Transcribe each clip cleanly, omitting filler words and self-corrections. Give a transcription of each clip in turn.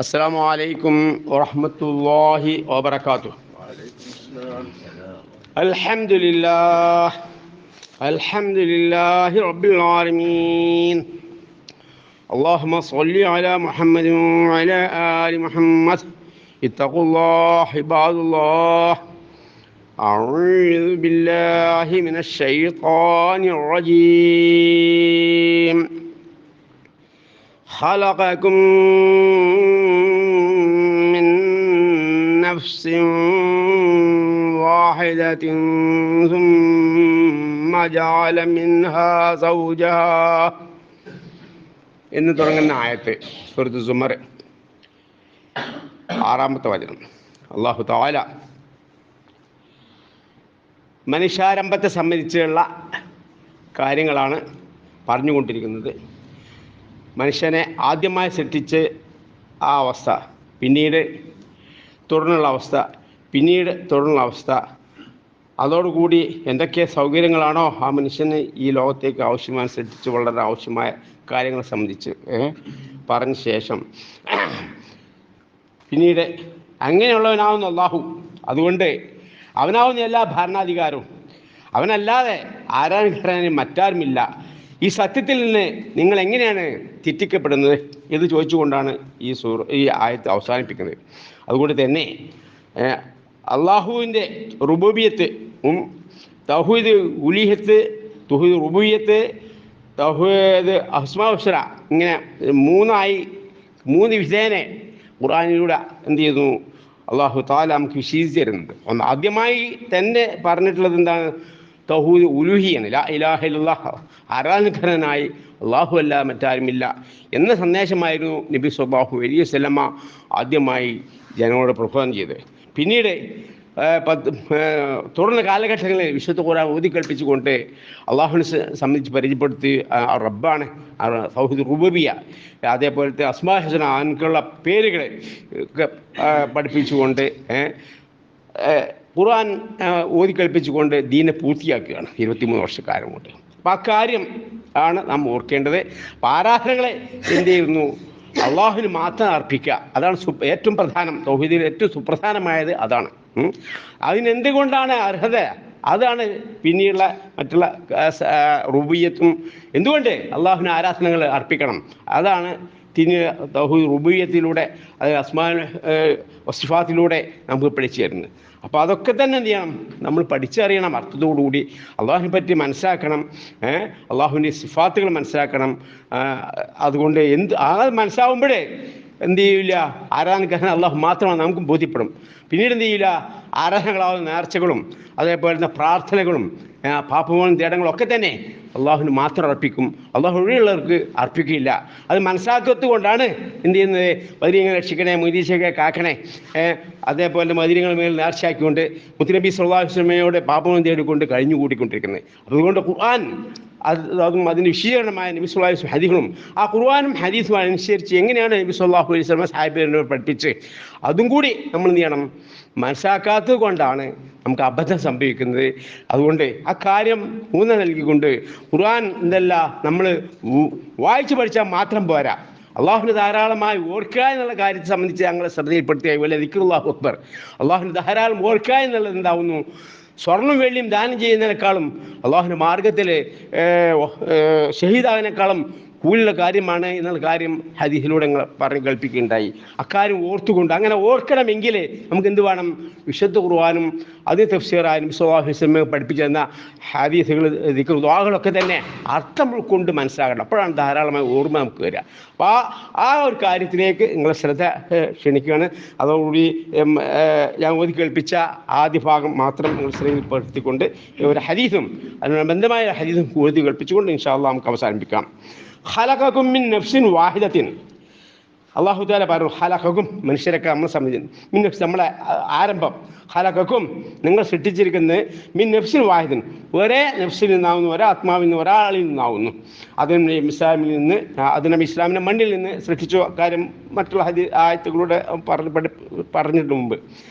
السلام عليكم ورحمة الله وبركاته. الحمد لله رب العالمين. اللهم صل على محمد وعلى آل محمد. اتقوا الله عباد الله. أعوذ بالله من الشيطان الرجيم. خلقكم من نفس واحدة ثم جعل منها زوجها എന്ന് തുടങ്ങുന്ന ആയത്ത് സൂറത്ത് സുമർ 6-ാമത്തെ വചനം. അല്ലാഹു തആല മനുഷ്യാരംഭത്തെ സംബന്ധിച്ചുള്ള കാര്യങ്ങളാണ് പറഞ്ഞുകൊണ്ടിരിക്കുന്നത്. മനുഷ്യനെ ആദ്യമായി സൃഷ്ടിച്ച് ആ അവസ്ഥ, പിന്നീട് തുടർന്നുള്ള അവസ്ഥ, അതോടുകൂടി എന്തൊക്കെ സൗകര്യങ്ങളാണോ ആ മനുഷ്യന് ഈ ലോകത്തേക്ക് ആവശ്യമായി സൃഷ്ടിച്ച് വളരെ ആവശ്യമായ കാര്യങ്ങളെ സംബന്ധിച്ച് പറഞ്ഞ ശേഷം പിന്നീട് അങ്ങനെയുള്ളവനാവുന്ന അല്ലാഹു, അതുകൊണ്ട് അവനാവുന്ന എല്ലാ ഭരണാധികാരവും, അവനല്ലാതെ ആരാധനയ്ക്ക് മറ്റാരുമില്ല. ഈ സത്യത്തിൽ നിന്ന് നിങ്ങൾ എങ്ങനെയാണ് തെറ്റിക്കപ്പെടുന്നത് എന്ന് ചോദിച്ചുകൊണ്ടാണ് ഈ ആയത്ത് അവസാനിപ്പിക്കുന്നത്. അതുകൊണ്ട് തന്നെ അള്ളാഹുവിൻ്റെ റുബൂബിയത്ത്, തൗഹീദ് ഉലൂഹിയത്ത്, തൗഹീദ് റുബൂബിയത്ത്, തൗഹീദ് അസ്മാഉ വസ്സറ, ഇങ്ങനെ മൂന്ന് വിധേനെ ഖുർആനിലൂടെ എന്ത് ചെയ്യുന്നു, അള്ളാഹു തആല നമുക്ക് വിശദീകരിച്ച് തരുന്നുണ്ട്. ആദ്യമായി തന്നെ പറഞ്ഞിട്ടുള്ളത് എന്താണ്? തൗഹീദ് ഉലൂഹിയാണ്. ലാ ഇലാഹ ഇല്ലല്ലാഹ്, ആരാധനക്കാരനായി അള്ളാഹു അല്ല മറ്റാരുമില്ല എന്ന സന്ദേശമായിരുന്നു നബി സ്വല്ലല്ലാഹു അലൈഹി വസല്ലമ ആദ്യമായി ജനങ്ങളോട് പ്രബോധനം ചെയ്തത്. പിന്നീട് തുടർന്ന കാലഘട്ടങ്ങളിൽ വിശുദ്ധ ഖുർആൻ ഓതിക്കൽപ്പിച്ചുകൊണ്ട് അള്ളാഹുവിനെ സംബന്ധിച്ച് പരിചയപ്പെടുത്തി റബ്ബാണ്, തൗഹീദ് റുബൂബിയ്യ, അതേപോലത്തെ അസ്മാഉൽ ഹുസ്ന, അതിനുള്ള പേരുകൾ പഠിപ്പിച്ചുകൊണ്ട് ഖുർആൻ ഓതിക്കൽപ്പിച്ചുകൊണ്ട് ദീനെ പൂർത്തിയാക്കുകയാണ് 23 വർഷക്കാലം കൊണ്ട്. അപ്പം ആ കാര്യം ആണ് നാം ഓർക്കേണ്ടത്. ആരാധനകളെ എന്ത് ചെയ്യുന്നു? അള്ളാഹുവിന് മാത്രം അർപ്പിക്കുക, അതാണ് ഏറ്റവും പ്രധാനം. തൗഹീദിൽ ഏറ്റവും സുപ്രധാനമായത് അതാണ്. അതിനെന്തുകൊണ്ടാണ് അർഹത? അതാണ് പിന്നീടുള്ള മറ്റുള്ള റുബൂബിയ്യത്തും. എന്തുകൊണ്ട് അള്ളാഹുവിന് ആരാധനകൾ അർപ്പിക്കണം? അതാണ് തൗഹീദ് റുബൂബിയ്യത്തിലൂടെ, അത് അസ്മാഉൽ വസിഫാത്തിലൂടെ നമുക്ക് പഠിച്ചു തരുന്നത്. അപ്പോൾ അതൊക്കെ തന്നെ എന്ത് ചെയ്യണം? നമ്മൾ പഠിച്ചറിയണം, അർത്ഥത്തോടുകൂടി അള്ളാഹുവിനെ പറ്റി മനസ്സിലാക്കണം, അള്ളാഹുവിൻ്റെ സിഫാത്തുകൾ മനസ്സിലാക്കണം. അതുകൊണ്ട് അത് മനസ്സിലാവുമ്പോഴേ എന്ത് ചെയ്യില്ല, ആരാധനക്കാരൻ അള്ളാഹു മാത്രമാണ് നമുക്ക് ബോധ്യപ്പെടും. പിന്നീട് എന്ത് ചെയ്യില്ല, ആരാധനകളാവുന്ന നേർച്ചകളും അതേപോലെ തന്നെ പ്രാർത്ഥനകളും പാപമോചന തേടങ്ങളും ഒക്കെ തന്നെ അള്ളാഹുവിന് മാത്രം അർപ്പിക്കും, അള്ളാഹു ഒഴിയുള്ളവർക്ക് അർപ്പിക്കുകയില്ല. അത് മനസ്സിലാക്കത്ത് കൊണ്ടാണ് എന്ത് ചെയ്യുന്നത്? മദീനയെ രക്ഷിക്കണേ, മൊയ്തീശയൊക്കെ കാക്കണേ, അതേപോലെ മദീനകൾ മേൽ നേർച്ചയാക്കിക്കൊണ്ട് മുത്തുനബി സ്വല്ലല്ലാഹു അലൈഹി വസല്ലമയോട് പാപമോചനം തേടിക്കൊണ്ട് കഴിഞ്ഞു കൂടിക്കൊണ്ടിരിക്കുന്നത്. അതുകൊണ്ട് ഖുർആൻ അതും അതിൻ്റെ വിശദീകരണമായ നബി സ്വല്ലല്ലാഹു അലൈഹി വസല്ലം ഹദീസുകളും, ആ ഖുർആനും ഹദീസും അനുസരിച്ച് എങ്ങനെയാണ് നബി സ്വല്ലല്ലാഹു അലൈഹി വസല്ലം സഹാബികളെ പഠിപ്പിച്ച് അതും കൂടി നമ്മൾ എന്ത് ചെയ്യണം? മനസ്സിലാക്കാത്തത് കൊണ്ടാണ് നമുക്ക് അബദ്ധം സംഭവിക്കുന്നത്. അതുകൊണ്ട് ആ കാര്യം ഊന്നൽ നൽകിക്കൊണ്ട് ഖുർആൻ എന്തല്ല, നമ്മൾ വായിച്ചു പഠിച്ചാൽ മാത്രം പോരാ, അള്ളാഹുവിന് ധാരാളമായി ഓർക്കുക എന്നുള്ള കാര്യത്തെ സംബന്ധിച്ച് ഞങ്ങളെ ശ്രദ്ധയിൽപ്പെടുത്തിയ പോലെ ദിക്റുല്ലാഹു അക്ബർ, അള്ളാഹുവിന് ധാരാളം ഓർക്കുക എന്നുള്ളത് എന്താവുന്നു? സ്വർണ്ണം വെള്ളിയും ദാനം ചെയ്യുന്നതിനേക്കാളും അള്ളാഹുവിൻ്റെ മാർഗത്തിൽ ഷഹീദാവിനേക്കാളും കൂലുള്ള കാര്യമാണ് എന്നുള്ള കാര്യം ഹദീസിലൂടെ പറഞ്ഞ് കേൾപ്പിക്കുകയുണ്ടായി. അക്കാര്യം ഓർത്തുകൊണ്ട് അങ്ങനെ ഓർക്കണമെങ്കിൽ നമുക്ക് എന്ത് വേണം? വിശുദ്ധ ഖുർആനും അതിന് തഫ്സീറായ നബി സ്വല്ലല്ലാഹു അലൈഹി വസല്ലം പഠിപ്പിച്ചു തന്ന ഹദീസുകൾ, ദിക്ർ, ദുആകളൊക്കെ തന്നെ അർത്ഥം ഉൾക്കൊണ്ട് മനസ്സിലാകണം. അപ്പോഴാണ് ധാരാളമായി ഓർമ്മ നമുക്ക് വരിക. അപ്പോൾ ആ ഒരു കാര്യത്തിലേക്ക് നിങ്ങളെ ശ്രദ്ധ ക്ഷണിക്കുകയാണ്. അതോടുകൂടി ഞാൻ ഓതി കേൾപ്പിച്ച ആദ്യ ഭാഗം മാത്രം നിങ്ങൾ ശ്രദ്ധയിൽപ്പെടുത്തിക്കൊണ്ട് ഒരു ഹദീസും അതിന് ബന്ധമായ ഹദീസും ഓതി കേൾപ്പിച്ചുകൊണ്ട് ഇൻഷാ അല്ലാഹ് നമുക്ക് അവസാനിപ്പിക്കാം. ഖലഖകും മിൻ നഫ്സിൻ വാഹിദത്തിൻ, അല്ലാഹു തആല പറഞ്ഞു ഖലഖകും, മനുഷ്യരൊക്കെ നമ്മളെ സംബന്ധിച്ച് മിൻ നഫ്സ്, നമ്മളെ ആരംഭം. ഖലഖകും, നിങ്ങൾ സൃഷ്ടിച്ചിരിക്കുന്നത് മിൻ നഫ്സിൻ വാഹിദൻ, ഒരേ നഫ്സിൽ നിന്നാവുന്നു, ഒരേ ആത്മാവിൽ നിന്ന്, ഒരാളിൽ നിന്നാവുന്നു. അതിന് ഇസ്ലാമിൽ നിന്ന്, അതിന് ഇസ്ലാമിൻ്റെ മണ്ണിൽ നിന്ന് സൃഷ്ടിച്ച കാര്യം മറ്റുള്ള ആയത്തുകളുടെ പറഞ്ഞിട്ട് മുമ്പ്.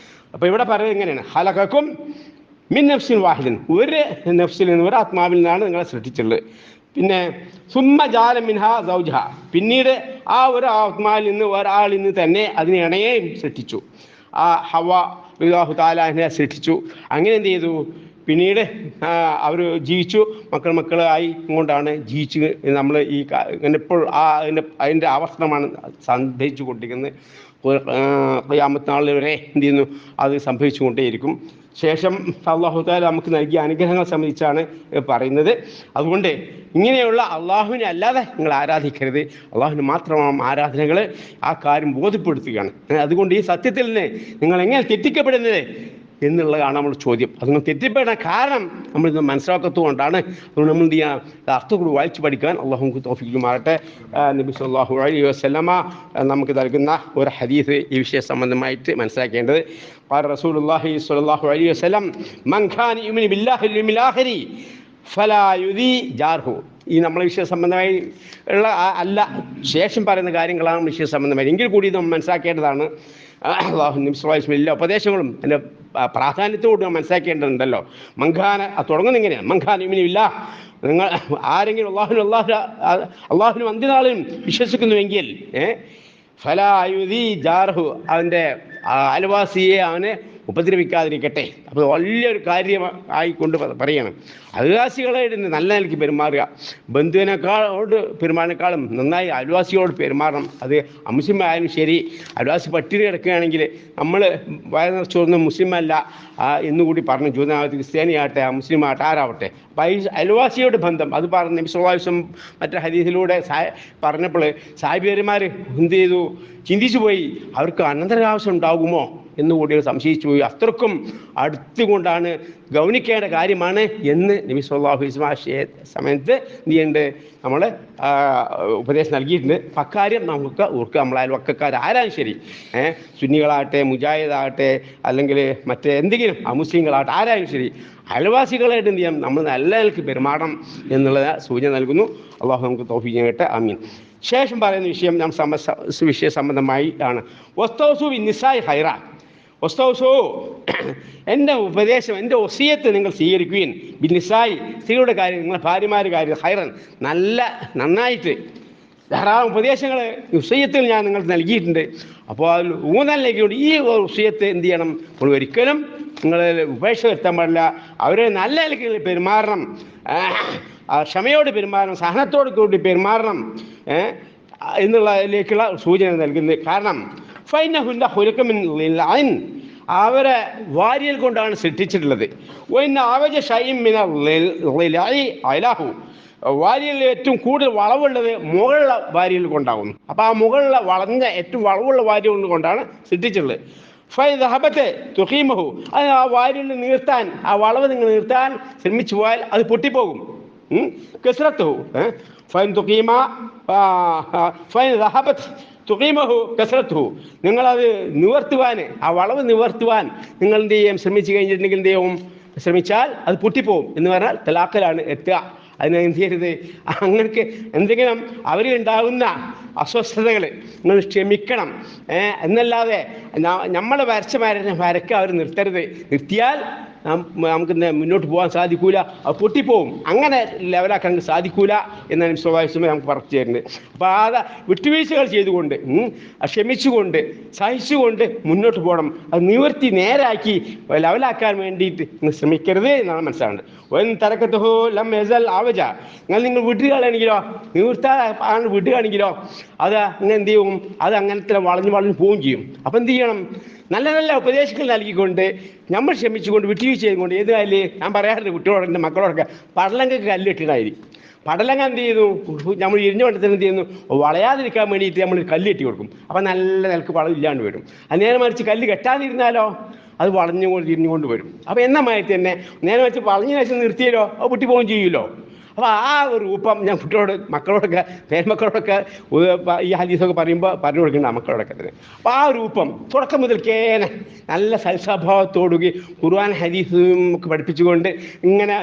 അപ്പോൾ ഇവിടെ പറയുന്നത് എങ്ങനെയാണ്? ഖലഖകും മിൻ നഫ്സിൻ വാഹിദൻ, ഒരു നഫ്സിൽ നിന്ന്, ഒരു ആത്മാവിൽ നിന്നാണ് നിങ്ങളെ സൃഷ്ടിച്ചിട്ടുള്ളത്. പിന്നെ സുമ്മ ജാല മിൻഹ സൗജഹ, പിന്നീട് ആ ഒരു ആത്മാവിൽ നിന്ന് ഒരാളിൽ നിന്ന് തന്നെ അതിനെ ഇണയെയും സൃഷ്ടിച്ചു. ആ ഹവ അല്ലാഹു തആല സൃഷ്ടിച്ചു. അങ്ങനെ എന്ത് ചെയ്തു, പിന്നീട് അവർ ജീവിച്ചു, മക്കളായി കൊണ്ടാണ് ജീവിച്ച് നമ്മൾ ഈ ഇങ്ങനെ ഇപ്പോൾ അതിൻ്റെ ആവർത്തനമാണ് സംഭവിച്ചു കൊണ്ടിരിക്കുന്നത്. ഖിയാമത്ത് നാൾ വരെ എന്ത് ചെയ്യുന്നു, അത് സംഭവിച്ചു കൊണ്ടേയിരിക്കും. ശേഷം അല്ലാഹു തആല നമുക്ക് നൽകിയ അനുഗ്രഹങ്ങളെ സംബന്ധിച്ചാണ് പറയുന്നത്. അതുകൊണ്ട് ഇങ്ങനെയുള്ള അള്ളാഹുവിനെ അല്ലാതെ നിങ്ങൾ ആരാധിക്കരുത്, അള്ളാഹുവിന് മാത്രമാണ് ആരാധനകൾ. ആ കാര്യം ബോധ്യപ്പെടുത്തുകയാണ്. അതുകൊണ്ട് ഈ സത്യത്തിൽ നിന്ന് നിങ്ങൾ എങ്ങനെ തെറ്റിക്കപ്പെടുന്നത് എന്നുള്ളതാണ് നമ്മൾ ചോദ്യം. അതുകൊണ്ട് തെറ്റിപ്പെടാൻ കാരണം നമ്മളിത് മനസ്സിലാക്കത്തുകൊണ്ടാണ്. അതുകൊണ്ട് നമ്മൾ എന്ത് ചെയ്യുക, അർത്ഥം വായിച്ച് പഠിക്കാൻ അള്ളാഹു നമുക്ക് തൗഫീഖ് മാറട്ടെ. നബി സല്ലല്ലാഹു അലൈഹി വസല്ലമ നമുക്ക് നൽകുന്ന ഒരു ഹദീസ് ഈ വിഷയ സംബന്ധമായിട്ട് മനസ്സിലാക്കേണ്ടത്. റസൂലുള്ളാഹി സ്വല്ലല്ലാഹു അലൈഹി വസല്ലം മൻ കാന യുമിനു ബില്ലാഹി വൽ യൗമിൽ ആഖിരി ഫലാ യുദി ജാർഹു. ഈ നമ്മളെ വിഷയ സംബന്ധമായി ഉള്ള അല്ല, ശേഷം പറയുന്ന കാര്യങ്ങളാണ് വിഷയ സംബന്ധമായി. എങ്കിൽ കൂടി നമ്മൾ മനസ്സിലാക്കേണ്ടതാണ്. അല്ലാഹു നബി സ്വല്ലല്ലാഹു അലൈഹി വസല്ലം എല്ലാ ഉപദേശങ്ങളും എൻ്റെ പ്രാധാന്യത്തോട് മനസ്സിലാക്കേണ്ടതുണ്ടല്ലോ. മങ്കാന തുടങ്ങുന്ന ഇങ്ങനെയാണ്, മങ്കാന യുമിനു ബില്ലാഹ്, നിങ്ങൾ ആരെങ്കിലും അള്ളാഹുവിനും അന്ത്യനാളിലും വിശ്വസിക്കുന്നുവെങ്കിൽ ഫലാ യുദി ജാർഹു, അവൻ്റെ അയൽവാസിയെ അവനെ ഉപദ്രവിക്കാതിരിക്കട്ടെ. അപ്പോൾ വലിയൊരു കാര്യമായിക്കൊണ്ട് പറയണം. അയൽവാസികളെ നല്ല നിലയ്ക്ക് പെരുമാറുക. ബന്ധുവിനേക്കാളോട് പെരുമാറിനേക്കാളും നന്നായി അയൽവാസിയോട് പെരുമാറണം. അത് അമുസ്ലിം ആയാലും ശരി, അയൽവാസി പട്ടിണി കിടക്കുകയാണെങ്കിൽ നമ്മൾ വയറിറച്ചൊന്നും മുസ്ലിം അല്ല എന്നുകൂടി പറഞ്ഞു. ജൂതനാകട്ടെ, ക്രിസ്ത്യാനി ആകട്ടെ, മുസ്ലിം ആകട്ടെ, ആരാവട്ടെ, അപ്പോൾ ഈ അയൽവാസിയോട് ബന്ധം അത് പറഞ്ഞ് നബി സല്ലല്ലാഹു അലൈഹി വസല്ലം മറ്റേ ഹദീസിലൂടെ പറഞ്ഞപ്പോൾ സാഹിബിയന്മാർ എന്ത് ചെയ്തു, ചിന്തിച്ചു പോയി, അവർക്ക് അനന്തരാവസ്ഥ ഉണ്ടാകുമോ എന്നുകൂടി സംശയിച്ചു പോയി. അത്രക്കും അടുത്തുകൊണ്ടാണ്, ഗൗനിക്കേണ്ട കാര്യമാണ് എന്ന് നബി സല്ലല്ലാഹു അലൈഹി വസല്ലം സമയത്ത് എന്ത് ചെയ്യുന്നുണ്ട്, നമ്മൾ ഉപദേശം നൽകിയിട്ടുണ്ട്. അക്കാര്യം നമുക്ക് ഓർക്കുക. നമ്മൾ അയൽവക്കക്കാർ ആരാലും ശരി, സുന്നികളാകട്ടെ, മുജാഹിദാകട്ടെ, അല്ലെങ്കിൽ മറ്റേ എന്തെങ്കിലും അമുസ്ലിങ്ങളാകട്ടെ, ആരായാലും ശരി, അയൽവാസികളായിട്ട് എന്ത് ചെയ്യാം, നമ്മൾ നല്ല നിലക്ക് പെരുമാറണം എന്നുള്ള സൂചന നൽകുന്നു. അള്ളാഹു നമുക്ക് തൗഫീഖ് ചെയ്യട്ടെ, ആമീൻ. ശേഷം പറയുന്ന വിഷയം വിഷയ സംബന്ധമായി ആണ്. വസ്തൗസു ബിന്നിസാഇ ഖൈറ, വസ്തൗസു, എൻ്റെ ഉപദേശം, എൻ്റെ വസിയത്ത് നിങ്ങൾ സ്വീകരിക്കുകയും, ബിന്നിസായി, സ്ത്രീയുടെ കാര്യം, നിങ്ങളുടെ ഭാര്യമാരുടെ കാര്യം, ഖൈറൻ, നന്നായിട്ട് ധാരാളം ഉപദേശങ്ങൾ വസിയത്തിൽ ഞാൻ നിങ്ങൾക്ക് നൽകിയിട്ടുണ്ട്. അപ്പോൾ അതിൽ ഊന്നൽ നൽകിയോണ്ട് ഈ വസിയത്ത് എന്ത് ചെയ്യണം, നമ്മൾ ഒരിക്കലും നിങ്ങൾ ഉപേക്ഷ വരുത്താൻ പാടില്ല. അവരെ നല്ല നിലയ്ക്ക് പെരുമാറണം, ക്ഷമയോട് പെരുമാറണം, സഹനത്തോട് കൂടി പെരുമാറണം എന്നുള്ളതിലേക്കുള്ള സൂചന നൽകുന്നത്. കാരണം ഫൈനഹുല്ല ഹുലക്കമിൻ ലിൽഐൻ, അവരെ വാരിയൽ കൊണ്ടാണ് സൃഷ്ടിച്ചിട്ടുള്ളത്. ആവജ ഷൈഇൻ മിനൽ ലിൽഐ അലാഹു, വാരിയലിൽ ഏറ്റവും കൂടുതൽ വളവുള്ളത് മുകളിലുള്ള വാരിയൽ കൊണ്ടാകുന്നു. അപ്പോൾ ആ മുകളിലെ വളഞ്ഞ ഏറ്റവും വളവുള്ള വാരിയൽ കൊണ്ടാണ് സൃഷ്ടിച്ചിട്ടുള്ളത്. ഫൈദഹബത്തെ തുഖീമഹു, അത് ആ വാരിയൽ നീർത്താൻ, ആ വളവ് നിങ്ങൾ നീർത്താൻ ശ്രമിച്ചു പോയാൽ അത് പൊട്ടിപ്പോകും. കസ്റത്തുഹു ഫൈൻ തുഖീമ ഫൈൻ ദഹബത്ത് തുഖീമഹു കസ്റത്തുഹു, നിങ്ങളത് നിവർത്തുവാൻ, ആ വളവ് നിവർത്തുവാൻ നിങ്ങൾ എന്ത് ചെയ്യും, ശ്രമിച്ചു കഴിഞ്ഞിട്ടുണ്ടെങ്കിൽ എന്ത് ചെയ്യും, ശ്രമിച്ചാൽ അത് പൊട്ടിപ്പോവും എന്ന് പറഞ്ഞാൽ തലാഖലാണ് എത്തുക. അതിന് എന്ത് ചെയ്യരുത്, അങ്ങനെ എന്തെങ്കിലും അവരുണ്ടാകുന്ന അസ്വസ്ഥതകൾ നിങ്ങൾ ക്ഷമിക്കണം എന്നല്ലാതെ നമ്മളെ വരയ്ക്ക് അവർ നിർത്തരുത്. നിർത്തിയാൽ നമുക്ക് മുന്നോട്ട് പോകാൻ സാധിക്കൂല, അത് പൊട്ടിപ്പോവും. അങ്ങനെ ലെവലാക്കാൻ സാധിക്കൂല എന്നാണ് സ്വാഭാവികമായി നമുക്ക് പറഞ്ഞു തരുന്നത്. അപ്പോൾ അത് വിട്ടുവീഴ്ചകൾ ചെയ്തുകൊണ്ട്, ക്ഷമിച്ചുകൊണ്ട്, സഹിച്ചുകൊണ്ട് മുന്നോട്ട് പോകണം. അത് നിവർത്തി നേരാക്കി ലെവലാക്കാൻ വേണ്ടിയിട്ട് ശ്രമിക്കരുത് എന്നാണ് മനസ്സിലാവേണ്ടത്. തരക്കത്തഹോ ലം യസൽ ആവജ, നിങ്ങൾ വിടുകയാണെങ്കിലോ, നിവർത്താൻ വിടുകയാണെങ്കിലോ അത് അങ്ങനെ എന്ത് ചെയ്യും, അത് അങ്ങനത്തെ വളഞ്ഞു പോവുകയും ചെയ്യും. അപ്പം എന്ത് ചെയ്യണം, നല്ല നല്ല ഉപദേശങ്ങൾ നൽകിക്കൊണ്ട്, നമ്മൾ ക്ഷമിച്ചുകൊണ്ട്, വിട്ടുവീഴ്ച ചെയ്തുകൊണ്ട്, ഏത് കാര്യം ഞാൻ പറയാറുണ്ട് കുട്ടികളോട്, എൻ്റെ മക്കളോടൊക്കെ, പടലങ്ങൾക്ക് കല്ലിട്ടിട്ടായിരിക്കും. പടലങ്ങ എന്ത് ചെയ്യുന്നു, നമ്മൾ ഇരിഞ്ഞു കൊണ്ടത്തിന് എന്ത് ചെയ്യുന്നു, വളയാതിരിക്കാൻ വേണ്ടിയിട്ട് നമ്മൾ കല്ലിട്ടി കൊടുക്കും. അപ്പം നല്ല നിലക്ക് വളം ഇല്ലാണ്ട് വരും. അത് നേരെ മറിച്ച് കല്ല് കെട്ടാതിരുന്നാലോ അത് വളഞ്ഞുകൊണ്ട് തിരിഞ്ഞുകൊണ്ട് വരും. അപ്പോൾ എന്നമായിട്ട് തന്നെ നേരെ വെച്ച് വളഞ്ഞ വെച്ച് നിർത്തിയാലോ അത് പൊട്ടിപ്പോവുകയും ചെയ്യുമല്ലോ. അപ്പോൾ ആ ഒരു രൂപം ഞാൻ കുട്ടികളോട്, മക്കളോടൊക്കെ, പേരമക്കളോടൊക്കെ ഈ ഹദീസൊക്കെ പറയുമ്പോൾ പറഞ്ഞു കൊടുക്കേണ്ട മക്കളോടൊക്കെ തന്നെ. അപ്പോൾ ആ രൂപം തുടക്കം മുതൽക്കേനെ നല്ല സൽസ്വഭാവത്തോടുകൂടി ഖുർആൻ ഹദീസും ഒക്കെ പഠിപ്പിച്ചുകൊണ്ട് ഇങ്ങനെ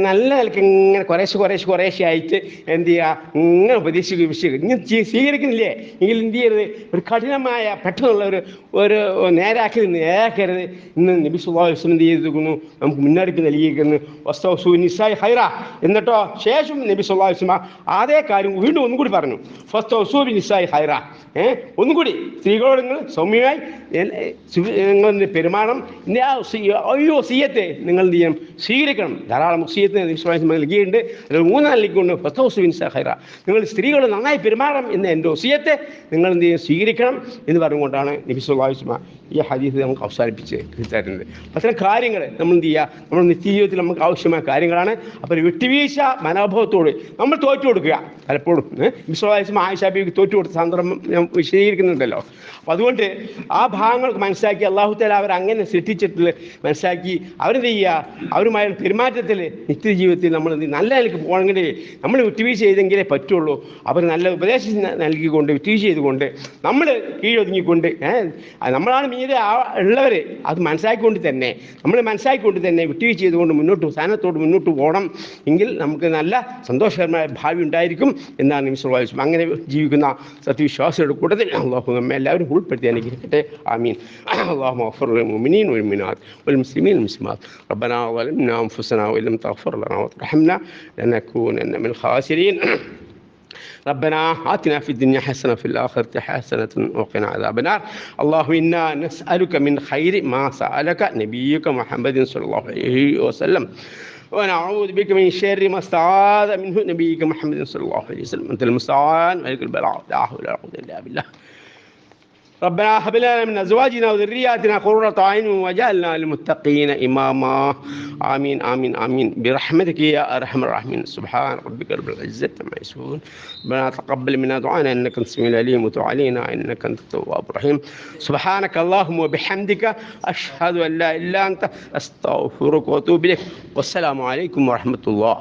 നല്ല നിലയ്ക്ക് ഇങ്ങനെ കുറേശ്ശെ ആയിട്ട് എന്ത് ചെയ്യുക, ഇങ്ങനെ ഉപദേശിക്കുക. ഇങ്ങനെ സ്വീകരിക്കുന്നില്ലേ എങ്കിൽ എന്ത് ചെയ്യരുത്, ഒരു കഠിനമായ പെട്ടെന്നുള്ള ഒരു നേരാക്കരുത്. ഇന്ന് നബി സല്ലല്ലാഹു അലൈഹി വസല്ലം എന്ത് ചെയ്തിരിക്കുന്നു, നമുക്ക് മുന്നറിയിപ്പ് നൽകിയിരിക്കുന്നു. വസ്തൗസു നിസാഇ ഖൈറ, എന്നിട്ടോ ശേഷം നബി സല്ലല്ലാഹു അലൈഹി വസല്ലം അതേ കാര്യം വീണ്ടും ഒന്നും കൂടി പറഞ്ഞു. ഫസ്തൗസൂ ബിന്നിസാഇ ഖൈറ, ഒന്നും കൂടി സ്ത്രീകളോട് നിങ്ങൾ സൗമ്യമായി നിങ്ങൾ പെരുമാറണം. അയ്യോ വസിയ്യത്തെ നിങ്ങൾ എന്ത് ചെയ്യണം, സ്വീകരിക്കണം. ധാരാളം വസിയ്യത്ത് നബി സല്ലല്ലാഹു അലൈഹി വസല്ലം നൽകിയിട്ടുണ്ട്. അതിൽ 3 നൽകിക്കൊണ്ട് ഫസ്തൗസൂ ബിന്നിസാഇ ഖൈറ, നിങ്ങൾ സ്ത്രീകൾ നന്നായി പെരുമാറണം എന്ന എൻ്റെ വസിയ്യത്തെ നിങ്ങൾ എന്ത് ചെയ്യും, സ്വീകരിക്കണം എന്ന് പറഞ്ഞുകൊണ്ടാണ് നബി സല്ലല്ലാഹു അലൈഹി വസല്ലം ഈ ഹദീസ് നമുക്ക് അവസാനിപ്പിച്ച് തരുന്നത്. അത്തരം കാര്യങ്ങൾ നമ്മൾ എന്ത് ചെയ്യുക, നമ്മുടെ നിത്യജീവിതത്തിൽ നമുക്ക് ആവശ്യമായ കാര്യങ്ങളാണ്. അപ്പോൾ വിട്ടുവീഴ്ച മനോഭാവത്തോട് നമ്മൾ തോറ്റു കൊടുക്കുക. പലപ്പോഴും നബി സല്ലല്ലാഹു അലൈഹി വസല്ലം ആയിഷ ബീവിക്ക് തോറ്റു കൊടുത്ത സന്ദർഭം ഞാൻ വിശദീകരിക്കുന്നുണ്ടല്ലോ. അപ്പോൾ അതുകൊണ്ട് ആ ഭാഗങ്ങൾക്ക് മനസ്സിലാക്കി അല്ലാഹു തആല അവർ അങ്ങനെ സൃഷ്ടിച്ചിട്ട് മനസ്സിലാക്കി അവരെന്ത് ചെയ്യുക, അവരുമായ പെരുമാറ്റത്തിൽ നിത്യജീവിതത്തിൽ നമ്മൾ നല്ല നിലയ്ക്ക് പോകണമെങ്കിൽ നമ്മൾ വിട്ടുവീഴ്ച ചെയ്തെങ്കിലേ പറ്റുള്ളൂ. അവർ നല്ല ഉപദേശം നൽകിക്കൊണ്ട് വിട്ടുവീഴ്ച ചെയ്തുകൊണ്ട് നമ്മൾ കീഴൊതുങ്ങിക്കൊണ്ട് നമ്മളാണ് മീതെ ഉള്ളവർ അത് മനസ്സിലാക്കിക്കൊണ്ട് തന്നെ വിട്ടുവീഴ്ച ചെയ്തുകൊണ്ട് സ്ഥാനത്തോട് മുന്നോട്ട് പോകണം. എങ്കിൽ നമുക്ക് നല്ല സന്തോഷകരമായ ഭാവി ഉണ്ടായിരിക്കും എന്നാണ് നബി സല്ലല്ലാഹു അലൈഹി വസല്ലം. അങ്ങനെ ജീവിക്കുന്ന സത്യവിശ്വാസികളുടെ കൂട്ടത്തിൽ അല്ലാഹു നമ്മെ എല്ലാവരും ഉൾപ്പെടുത്തി അനുഗ്രഹിക്കട്ടെ. ആമീൻ. അല്ലാഹുമ്മ ഗ്ഫിർ ലിൽ മുഅ്മിനീന വൽ മുഅ്മിനാത്ത് വൽ മുസ്ലിമീന വൽ മുസ്ലിമാത്ത്. റബ്ബനാ ളലംനാ അൻഫുസനാ വഇല്ലം തഗ്ഫിർ ലനാ വതർഹംനാ ലനകൂനന്ന മിനൽ ഖാസിരീൻ. ربنا آتنا في الدنيا حسنة وفي الآخرة حسنة وقنا عذاب النار. اللهم إنا نسألك من خير ما سألك نبيك محمد صلى الله عليه وسلم، ونعوذ بك من شر ما استعاذ منه نبيك محمد صلى الله عليه وسلم. أنت المستعان وإليك البلاغ، لا حول ولا قوة إلا بالله. ربنا هب لنا من أزواجنا وذرياتنا قرة أعين واجعلنا للمتقين إماما. آمين آمين آمين برحمتك يا أرحم الراحمين. سبحان ربك رب العزة عما يصفون. ربنا تقبل منا دعانا إنك أنت السميع العليم وتب علينا إنك أنت التواب الرحيم. سبحانك اللهم وبحمدك أشهد أن لا إله إلا أنت أستغفرك وأتوب إليك. والسلام عليكم ورحمة الله.